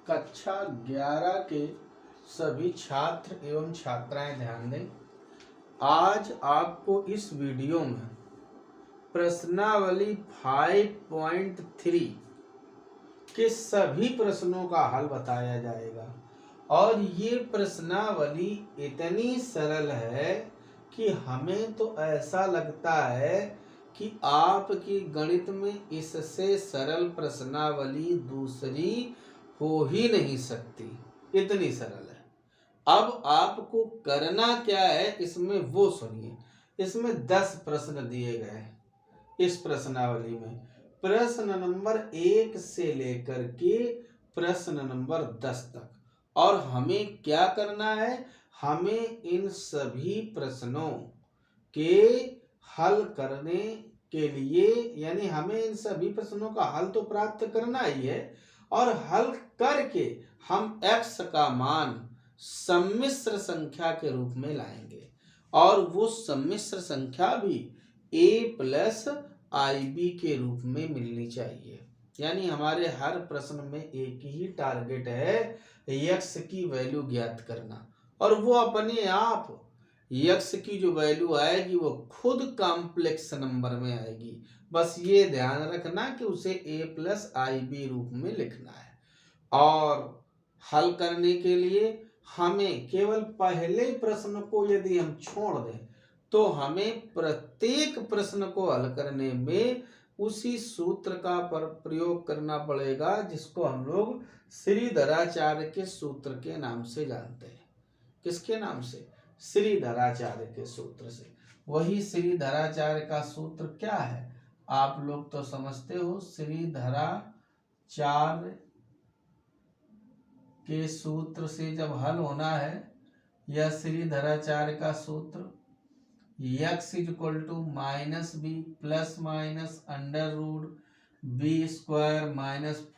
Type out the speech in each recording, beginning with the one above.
कक्षा 11 के सभी छात्र एवं छात्राएं ध्यान दें। आज आपको इस वीडियो में प्रश्नावली 5.3 के सभी प्रश्नों का हल बताया जाएगा और ये प्रश्नावली इतनी सरल है कि हमें तो ऐसा लगता है कि आपकी गणित में इससे सरल प्रश्नावली दूसरी हो ही नहीं सकती, इतनी सरल है। अब आपको करना क्या है इसमें वो सुनिए। इसमें 10 प्रश्न दिए गए हैं। इस प्रश्नावली में प्रश्न नंबर 1 से लेकर के प्रश्न नंबर 10 तक, और हमें क्या करना है, हमें इन सभी प्रश्नों के हल करने के लिए, यानी हमें इन सभी प्रश्नों का हल तो प्राप्त करना ही है और हल करके हम x का मान सम्मिश्र संख्या के रूप में लाएंगे और वो सम्मिश्र संख्या भी a प्लस IB के रूप में मिलनी चाहिए। यानी हमारे हर प्रश्न में एक ही टारगेट है, x की वैल्यू ज्ञात करना, और वो अपने आप x की जो वैल्यू आएगी वो खुद कॉम्प्लेक्स नंबर में आएगी। बस ये ध्यान रखना कि उसे a प्लस IB रूप में लिखना है। और हल करने के लिए हमें केवल पहले प्रश्न को यदि हम छोड़ दें तो हमें प्रत्येक प्रश्न को हल करने में उसी सूत्र का प्रयोग करना पड़ेगा जिसको हम लोग श्रीधराचार्य के सूत्र के नाम से जानते हैं। किसके नाम से? श्रीधराचार्य के सूत्र से। वही श्रीधराचार्य का सूत्र क्या है आप लोग तो समझते हो। श्रीधराचार्य के सूत्र से जब हल होना है, यह श्रीधराचार्य का सूत्र x = -b plus minus under root b² -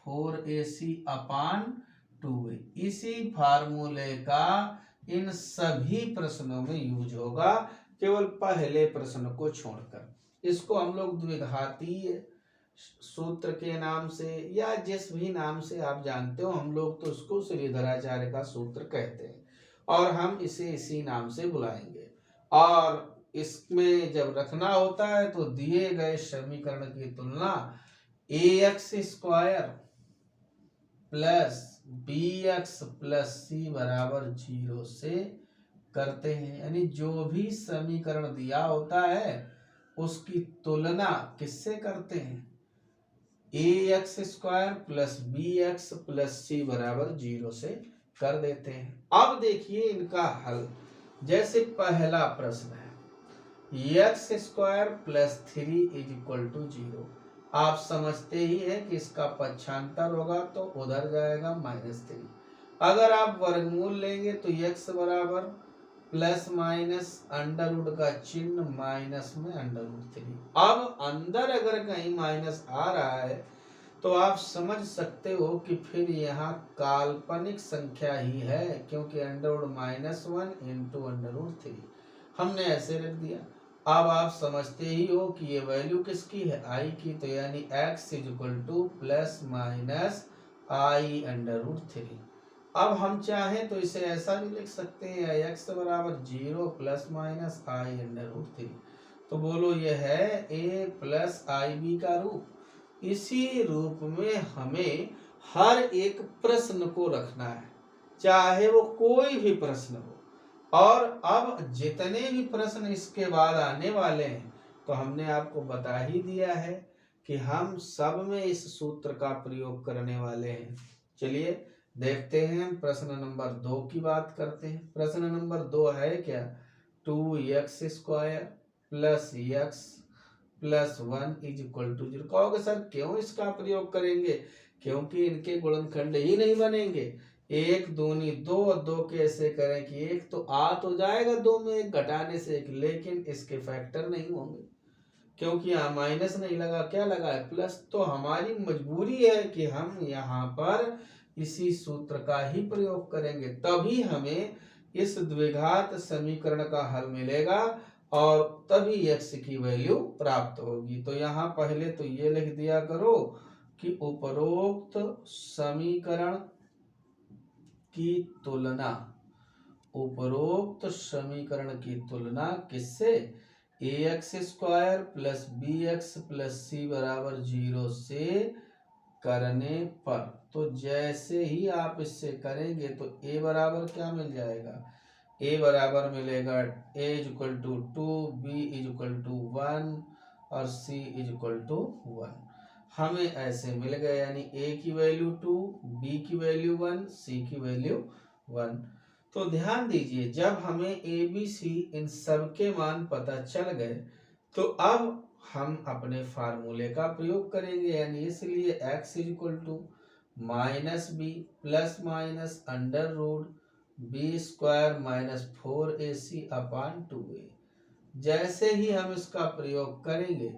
4ac/2a। इसी फार्मूले का इन सभी प्रश्नों में यूज होगा, केवल पहले प्रश्न को छोड़कर। इसको हम लोग द्विघातीय सूत्र के नाम से या जिस भी नाम से आप जानते हो, हम लोग तो उसको श्रीधराचार्य का सूत्र कहते हैं और हम इसे इसी नाम से बुलाएंगे। और इसमें जब रखना होता है तो दिए गए समीकरण की तुलना ax² plus bx plus c बराबर 0 से करते हैं। यानी जो भी समीकरण दिया होता है उसकी तुलना किससे करते हैं? ax² plus bx plus c बराबर 0 से कर देते हैं। अब देखिए इनका हल। जैसे पहला प्रश्न है x² प्लस 3 = 0। आप समझते ही हैं कि इसका पक्षांतर होगा तो उधर जाएगा -3। अगर आप वर्गमूल लेंगे तो x बराबर प्लस माइनस अंडर रूट का चिन्ह माइनस में अंडर रूट 3। अब अंदर अगर कहीं माइनस आ रहा है तो आप समझ सकते हो कि फिर यहाँ काल्पनिक संख्या ही है, क्योंकि अंडर रूट -1 × अंडर रूट 3 हमने ऐसे रख दिया। अब आप समझते ही हो कि ये वैल्यू किसकी है? I की। तो यानी x = plus minus I under root 3। अब हम चाहें तो इसे ऐसा भी लिख सकते हैं x बराबर 0 plus minus I under root 3। तो बोलो यह है a प्लस IB का रूप। इसी रूप में हमें हर एक प्रश्न को रखना है, चाहे वो कोई भी प्रश्न हो। और अब जितने भी प्रश्न इसके बाद आने वाले हैं तो हमने आपको बता ही दिया है कि हम सब में इस सूत्र का प्रयोग करने वाले हैं। चलिए देखते हैं। प्रश्न नंबर 2 की बात करते हैं। प्रश्न नंबर 2 है क्या? 2x² plus x plus 1 = 0। कहोगे सर क्यों इसका प्रयोग करेंगे? क्योंकि इनके गुणनखंड ही नहीं बनेंगे। 1 दूनी 2 और 2 कैसे करें कि 1 तो आ तो जाएगा 2 में 1 घटाने से 1, लेकिन इसके फैक्टर नहीं होंगे क्योंकि यहाँ माइनस नहीं लगा, क्या लगा है? प्लस। तो हमारी मजबूरी है कि हम यहाँ पर इसी सूत्र का ही प्रयोग करेंगे, तभी हमें इस द्विघात समीकरण का हल मिलेगा और तभी x की वैल्यू प्राप्त होगी। तो यहाँ पहले तो ये लिख दिया करो कि उपरोक्त समीकरण की तुलना, उपरोक्त समीकरण की तुलना किससे, A X square plus B X plus C बराबर 0 से करने पर। तो जैसे ही आप इससे करेंगे तो ए बराबर क्या मिल जाएगा, ए बराबर मिलेगा A is equal to 2, B is equal to 1 और सी इज इक्वल टू 1। हमें ऐसे मिल गए, यानी ए की वैल्यू 2, बी की वैल्यू 1, सी की वैल्यू 1। तो ध्यान दीजिए, जब हमें ए बी सी इन सब के मान पता चल गए तो अब हम अपने फार्मूले का प्रयोग करेंगे, यानी इसलिए x is equal to minus B plus minus under root B square minus 4ac upon 2a। जैसे ही हम इसका प्रयोग करेंगे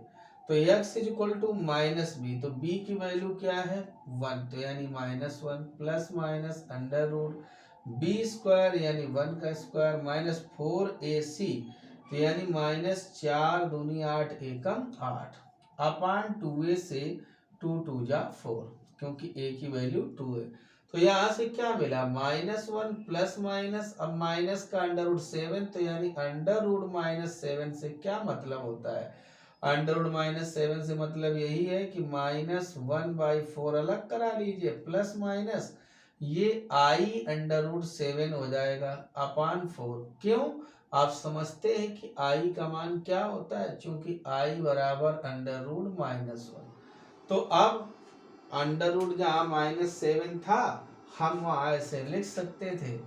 तो x is equal to minus B, तो b की वैल्यू क्या है 1, तो यानी -1 plus minus under root B square यानी 1 का स्क्वायर माइनस 4ac, तो यानी -4 दूनी 8 एकम 8 अपान 2a से 2 2 जा 4, क्योंकि a की वैल्यू 2 है। तो यहाँ से क्या मिला, -1 प्लस माइनस, अब माइनस का अंडर रूट 7, तो यानी अंडर रूट -7 से क्या मतलब होता है, अंडर रूट -7 से मतलब यही है कि -1/4 अलग करा लीजिए, प्लस माइनस ये आई अंडर रूट 7 हो जाएगा अपान 4। क्यों, आप समझते हैं कि आई का मान क्या होता है, क्योंकि आई बराबर अंडर रूट -1। तो अब अंडर रूट जहाँ -7 था, हम वहाँ ऐसे लिख सकते थे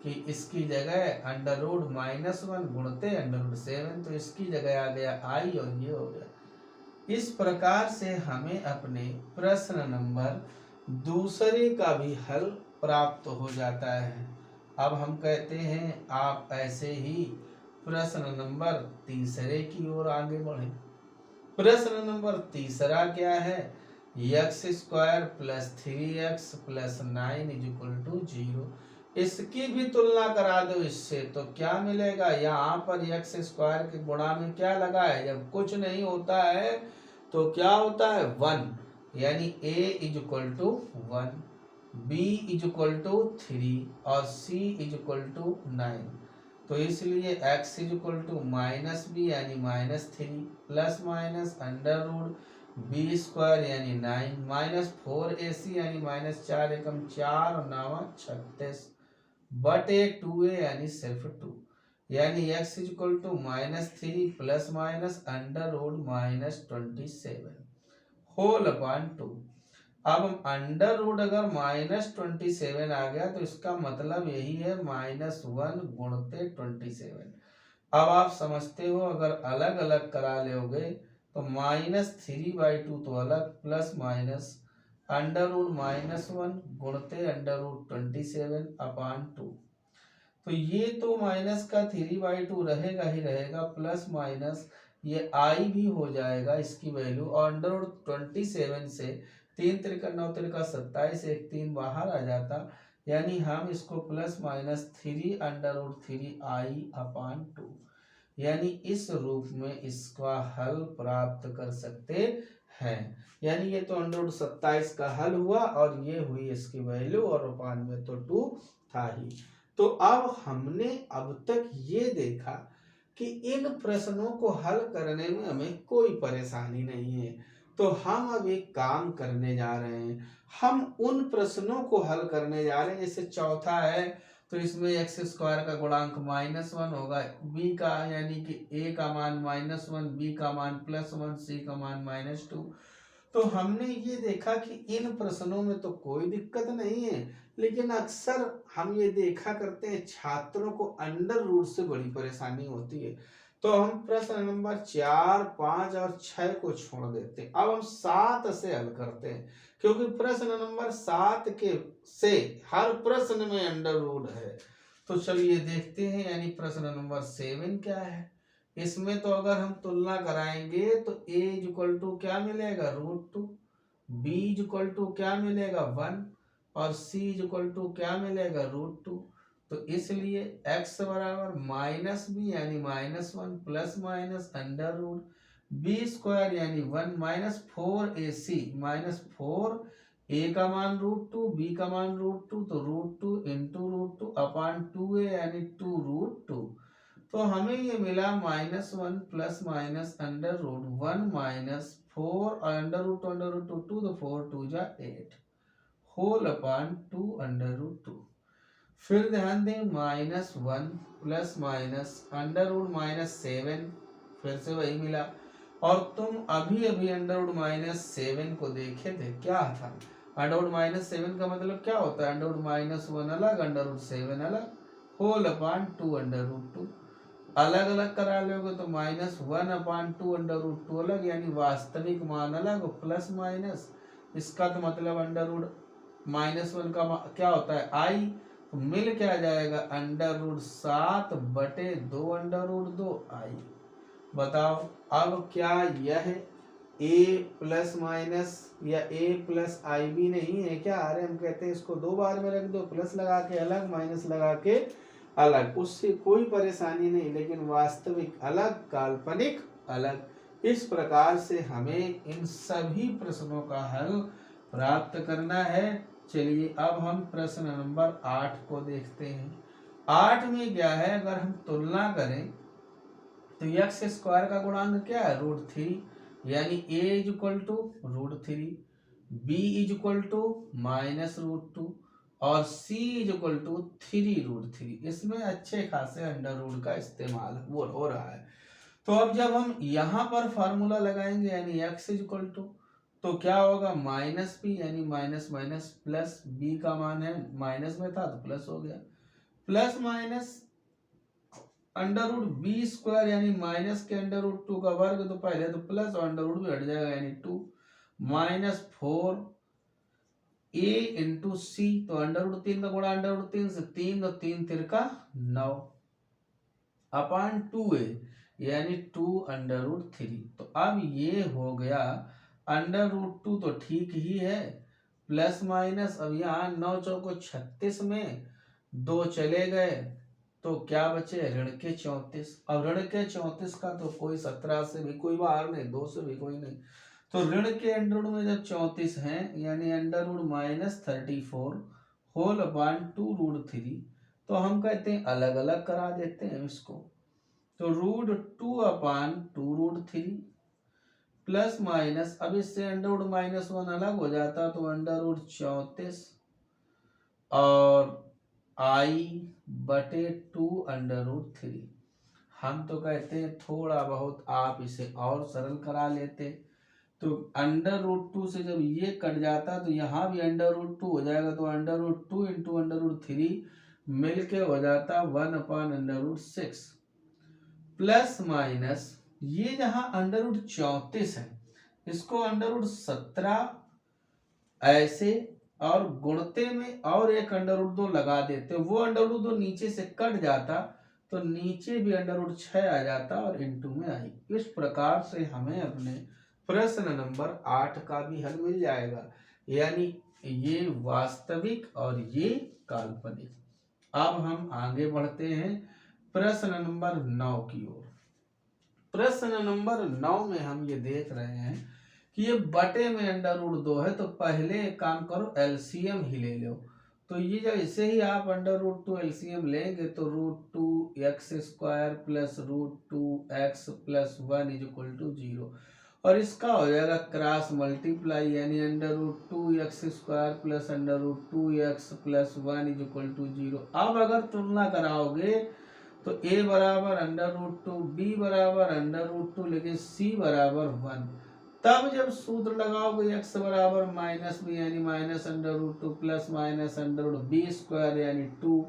कि इसकी जगह अंडर रूट -1 गुणते अंडर रूट 7, तो इसकी जगह आ गया आई और ये हो गया। इस प्रकार से हमें अपने प्रश्न नंबर दूसरे का भी हल प्राप्त हो जाता है। अब हम कहते हैं आप ऐसे ही प्रश्न नंबर तीसरे की ओर आगे बढ़ें। प्रश्न नंबर तीसरा क्या है, X square plus 3x plus 9 is equal to 0। इसकी भी तुलना करा दो इससे, तो क्या मिलेगा, यहाँ पर एक्स स्क्वायर के गुणा में क्या लगा है, जब कुछ नहीं होता है तो क्या होता है 1, यानी a is equal to 1, b is equal to 3 और c इज इक्वल टू 9। तो इसलिए x is equal to -b यानी -3 plus minus under root B square यानी 9 माइनस 4ac यानी -4 एकम 4 और 9 36 बटे 2a यानी सिर्फ 2, यानी x is equal to -3 plus minus under root -27 whole upon 2। अब अंडर रूट अगर -27 आ गया तो इसका मतलब यही है -1 गुणते 27। अब आप समझते हो, अगर अलग अलग करा लोगे तो -3/2 तो अलग प्लस माइनस अंडर रूट -1 गुणते अंडर रूट 27 अपान 2। तो ये तो माइनस का 3/2 रहेगा ही रहेगा, प्लस माइनस ये आई भी हो जाएगा इसकी वैल्यू, और अंडर रूट 27 से 3 त्रिका 9 त्रिका 27, एक 3 बाहर आ जाता, यानी हम इसको प्लस माइनस 3 अंडर रूट 3 आई अपान 2, यानी इस रूप में इसका हल प्राप्त कर सकते हैं। यानी ये तो अंडर रूट 27 का हल हुआ और ये हुई इसकी वैल्यू, और अपान में तो 2 था ही। तो अब हमने अब तक ये देखा कि इन प्रश्नों को हल करने में हमें कोई परेशानी नहीं है। तो हम अब एक काम करने जा रहे हैं, हम उन प्रश्नों को हल करने जा रहे हैं। जैसे चौथा है तो इसमें एक्स स्क्वायर का गुणांक -1 होगा, बी का यानी कि ए का मान -1, बी का मान +1, सी का मान -2। तो हमने ये देखा कि इन प्रश्नों में तो कोई दिक्कत नहीं है, लेकिन अक्सर हम ये देखा करते हैं छात्रों को अंडर रूट से बड़ी परेशानी होती है। तो हम प्रश्न नंबर 4, 5 और 6 को छोड़ देते हैं। अब हम 7 से हल करते हैं, क्योंकि प्रश्न नंबर 7 के से हर प्रश्न में अंडर रूट है। तो चलिए देखते हैं, यानी प्रश्न नंबर 7 क्या है। इसमें तो अगर हम तुलना कराएंगे तो a इज इक्वल टू क्या मिलेगा √2, b इज इक्वल टू क्या मिलेगा 1 और c इज इक्वल टू क्या मिलेगा √2। तो इसलिए x बराबर -b यानी -1 plus minus under root B square यानी 1 -4ac -4 ए का मान √2, बी का मान √2, तो √2 इंटू √2 अपान 2a यानी 2√2। तो हमें ये मिला -1 प्लस माइनस √1 माइनस 4 √2 2, तो 4 2 जा 8 होल अपान 2 √2। फिर ध्यान दें -1 प्लस माइनस √7, फिर से वही मिला। और तुम अभी अभी √7 को देखे थे, क्या था √7 का मतलब क्या होता है, √1 अलग √7 अलग होल अपान 2 अलग अलग करा लोगे तो -1 अपान 2 अलग, यानी वास्तविक मान अलग प्लस माइनस, इसका तो मतलब -1 का क्या होता है आई, तो मिल क्या जाएगा √7/2 आई। बताओ अब क्या यह a प्लस माइनस या a प्लस आई भी नहीं है क्या? अरे हम कहते हैं इसको 2 बार में रख दो, प्लस लगा के अलग माइनस लगा के अलग, उससे कोई परेशानी नहीं, लेकिन वास्तविक अलग काल्पनिक अलग। इस प्रकार से हमें इन सभी प्रश्नों का हल प्राप्त करना है। चलिए अब हम प्रश्न नंबर 8 को देखते हैं। 8 में क्या है, अगर हम तुलना करें तो x² का गुणांक क्या है √3, यानी a √3, b -√2 और c (3√3)। इसमें अच्छे खासे अंडर रूट का इस्तेमाल हो रहा है। तो अब जब हम यहाँ पर फार्मूला लगाएंगे यानी x तो क्या होगा -b यानी माइनस माइनस प्लस, b का मान है माइनस में था तो प्लस हो गया, प्लस माइनस √b² यानी माइनस के √2 का वर्ग, तो पहले तो प्लस और √ भी हट जाएगा यानी 2 -4 a इंटू c, तो √3 का गुणा √3 से 3, तो 3 तिरका 9 अपान 2a यानी 2 √3। तो अब ये हो गया √2 तो ठीक ही है, प्लस माइनस, अब यहाँ 9 चौको 36 में 2 चले गए तो क्या बचे ऋण के 34। अब ऋण के 34 का तो कोई 17 से भी कोई बाहर नहीं, 2 से भी कोई नहीं, तो ऋण के अंडर रूट में जब 34 हैं यानी √-34 होल अपान 2√3, तो हम कहते हैं अलग अलग करा देते हैं इसको, तो √2 अपान 2√3 प्लस माइनस, अब इससे √-1 अलग हो जाता तो √34 और i/2 हम तो कहते हैं थोड़ा बहुत आप इसे और सरल करा लेते, तो √2 से जब ये कट जाता तो यहाँ भी √2 हो जाएगा, तो √2 इंटू √3 मिल के हो जाता 1/√6 प्लस माइनस, ये जहाँ √34 है इसको √17 ऐसे और गुणते में और एक √2 लगा देते, वो √2 नीचे से कट जाता तो नीचे भी √6 आ जाता और इंटू में आई। इस प्रकार से हमें अपने प्रश्न नंबर 8 का भी हल मिल जाएगा, यानी ये वास्तविक और ये काल्पनिक। अब हम आगे बढ़ते हैं प्रश्न नंबर 9 की ओर। प्रश्न नंबर 9 में हम ये देख रहे हैं कि ये बटे में √2 है, तो पहले एक काम करो एलसीएम ही ले लो। तो ये जब इसे ही आप √2 एलसीएम लेंगे तो √2x² प्लस √2x प्लस 1 = 0, और इसका हो जाएगा क्रॉस मल्टीप्लाई यानी √2x² प्लस √2x प्लस 1 = 0। अब अगर तुलना कराओगे तो a बराबर √2, b बराबर √2, लेकिन c बराबर 1। तब जब सूत्र लगाओगे x बराबर -b यानी -√2 प्लस माइनस √b² यानी 2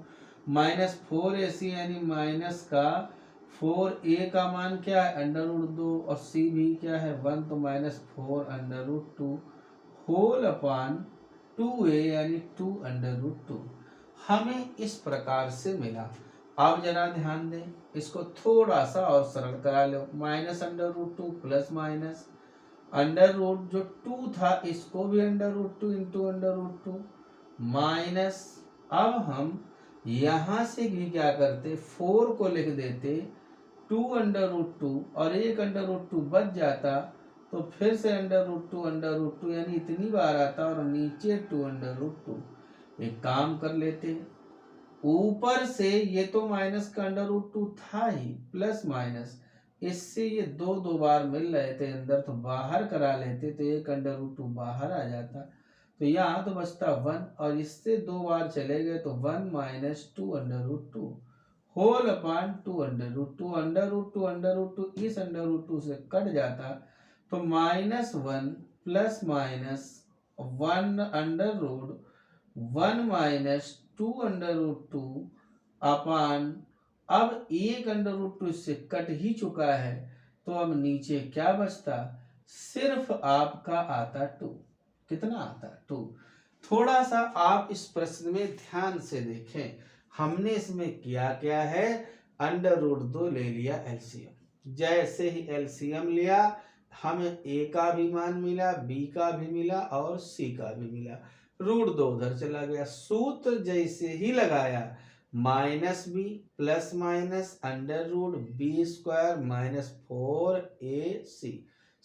-4ac यानी माइनस का 4a का मान क्या है √2 और c भी क्या है 1, तो -4 √2 होल अपान 2a यानी 2 √2 हमें इस प्रकार से मिला। अब जरा ध्यान दें, इसको थोड़ा सा और सरल करा लो, -√2 प्लस माइनस √ जो 2 था इसको भी √2 इंटू √2 माइनस, अब हम यहाँ से भी क्या करते 4 को लिख देते 2 √2 और एक √2 बच जाता तो फिर से √2 यानी इतनी बार आता और नीचे 2√2। एक काम कर लेते हैं, ऊपर से ये तो माइनस का √2 था ही, प्लस माइनस इससे ये दो बार मिल रहे थे अंदर, तो बाहर करा लेते तो एक √2 बाहर आ जाता, तो यहाँ तो बचता 1 और इससे 2 बार चले गए तो 1 माइनस 2√2 होल अपॉन 2√2 इस √2 से कट जाता, तो -1 प्लस माइनस 1 माइनस 2√2 अपॉन, अब एक √2 इससे कट ही चुका है, तो अब नीचे क्या बचता, सिर्फ आपका आता 2। कितना आता 2। थोड़ा सा आप इस प्रश्न में ध्यान से देखें, हमने इसमें किया क्या है, √2 ले लिया एलसीएम। जैसे ही एलसीएम लिया हमें ए का भी मान मिला, बी का भी मिला और सी का भी मिला, √2 उधर चला गया। सूत्र जैसे ही लगाया, -b plus minus √b² minus 4ac,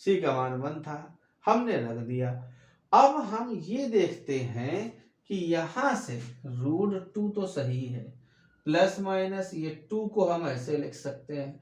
सी का मान 1 था, हमने रख दिया। अब हम ये देखते हैं कि यहाँ से √2 तो सही है, प्लस माइनस ये 2 को हम ऐसे लिख सकते हैं,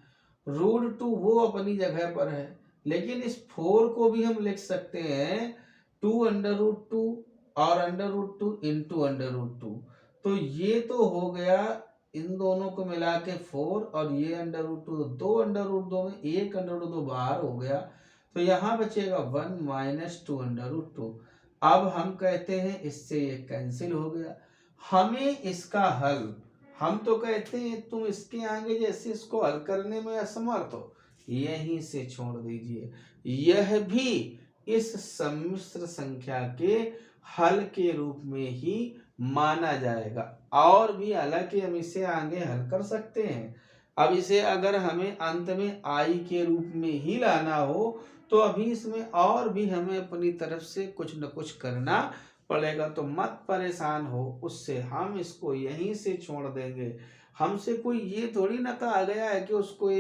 √2 वो अपनी जगह पर है, लेकिन इस 4 को भी हम लिख सकते हैं 2√2 और √2 इंटू √2, तो ये तो हो गया इन दोनों को मिला के 4 और ये √2, 2 में एक √2 बाहर हो गया, तो यहाँ बचेगा 1 माइनस 2√2। अब हम कहते हैं इससे ये कैंसिल हो गया, हमें इसका हल, हम तो कहते हैं तुम इसके आगे जैसे इसको हल करने में असमर्थ हो, यहीं से छोड़ दीजिए, यह भी इस सम्मिश्र संख्या के हल के रूप में ही माना जाएगा। और भी हालांकि हम इसे आगे हल कर सकते हैं, अब इसे अगर हमें अंत में आई के रूप में ही लाना हो तो अभी इसमें और भी हमें अपनी तरफ से कुछ न कुछ करना पड़ेगा, तो मत परेशान हो उससे, हम इसको यहीं से छोड़ देंगे। हमसे कोई ये थोड़ी ना कहा गया है कि उसको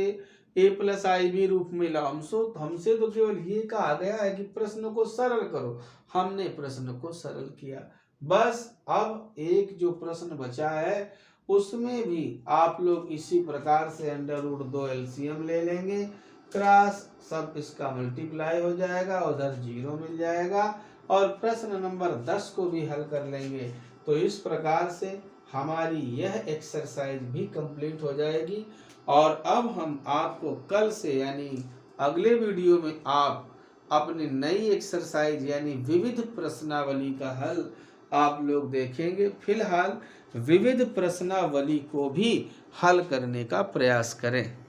a प्लस आई भी रूप में लाओ, हमसे तो केवल ये कहा गया है कि प्रश्न को सरल करो, हमने प्रश्न को सरल किया। बस अब एक जो प्रश्न बचा है उसमें भी आप लोग इसी प्रकार से √2 एलसीएम ले लेंगे, क्रॉस सब इसका मल्टीप्लाई हो जाएगा, उधर 0 मिल जाएगा और प्रश्न नंबर 10 को भी हल कर लेंगे। तो इस प्रकार से हमारी यह एक्सरसाइज भी कंप्लीट हो जाएगी। और अब हम आपको कल से यानी अगले वीडियो में आप अपनी नई एक्सरसाइज यानी विविध प्रश्नावली का हल आप लोग देखेंगे। फिलहाल विविध प्रश्नावली को भी हल करने का प्रयास करें।